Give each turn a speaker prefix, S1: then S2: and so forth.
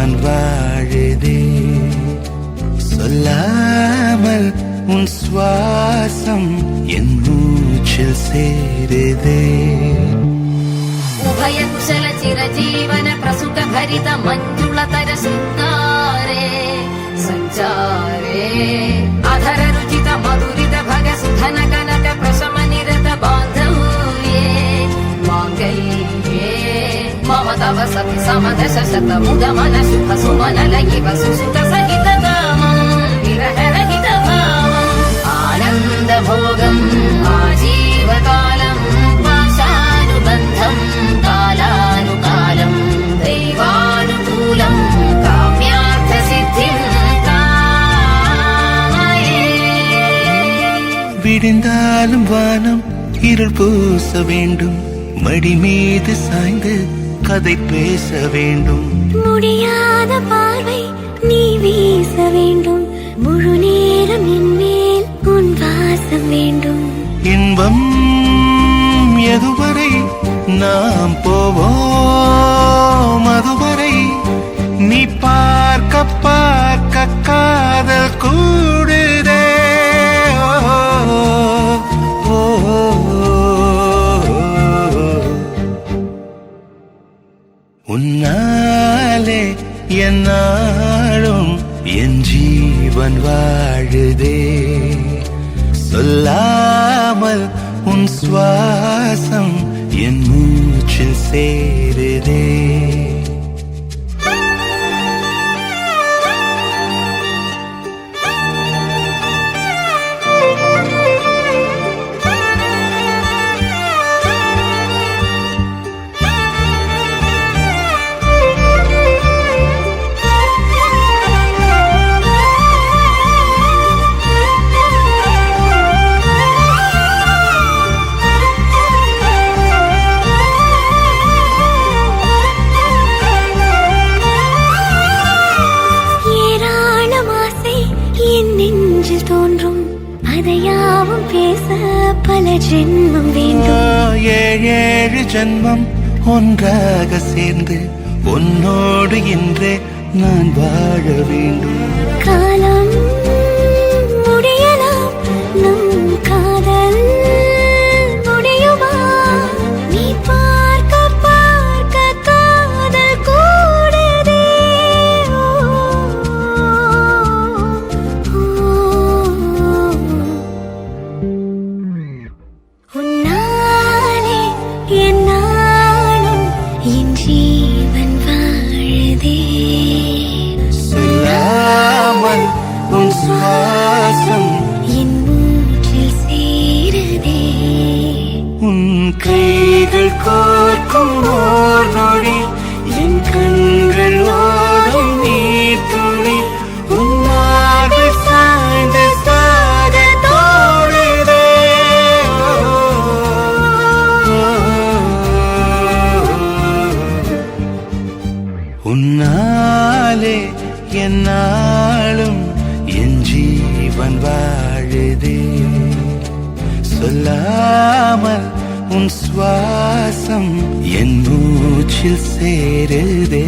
S1: ஜீவன் வாழுதே. சொல்லாமல் உன் சுவாசம் என் மூச்சில் சேருதே.
S2: उभय कुशल चिरजीवन प्रसुत भरित मञ्जुलतर शृङ्गारे सञ्चारे अधर रुचित मधुरित भग सुधन कनक प्रशम निरत बान्धव्ये माङ्गल्ये मम तव सति समदश शत मुद मन शुभ सुमन लयिव सुसुत सहित कामम् विरह रहित भावम् आनन्द भोगम् आजीवकालम् पाशानुबन्धम् कालानुकालम् दैवानुकूलम् काम्यार्थ सिद्धिम् कामये.
S1: விடிந்தாலும் வானம் இருள் பூச வேண்டும், மடி மீது சாய்ந்து கதை பேச வேண்டும்.
S3: முடியாத பார்வை நீ வீச வேண்டும், முழு நேரம் என் மேல் உன் வாசம் வேண்டும்.
S1: இன்பம் எதுவரை நாம் போவோம், அதுவரை நீ பார்க்க பார்க்க காதல் கூடுதே. உன்னாலே என்னாலும் என் ஜீவன் வாழுதே. சொல்லாமல் உன் சுவாசம் என் மூச்சில் சேருதே.
S3: நெஞ்சில் தோன்றும் அதையாவும் பேச பல ஜென்மம் வேண்டும்.
S1: ஏழு ஜென்மம் ஒன்றாக சேர்ந்து உன்னோடு இன்றே நான் வாழ வேண்டும்.
S3: காலம் முடியலாம், நம் காதல் முடியுமா? நீ பார்க்க பார்க்க காதல் கூடுதே. உன்னாலே என்னாலும் என் ஜீவன் வாழுதே.
S1: சொல்லாமல் உன் சுவாசம்
S3: என் மூச்சில் சேருதே.
S1: உன் கைகள் கோர்க்கும் ஓர் நொடி என் கண்கள் ஓடும் நீர் துளி உன்னாது சாய்ந்து சாக தோடுதே. உன்னாலே என்னாலும் என் ஜீவன் வாழுதே. சொல்லாமல் உன் சுவாசம் என் மூச்சில் சேருதே.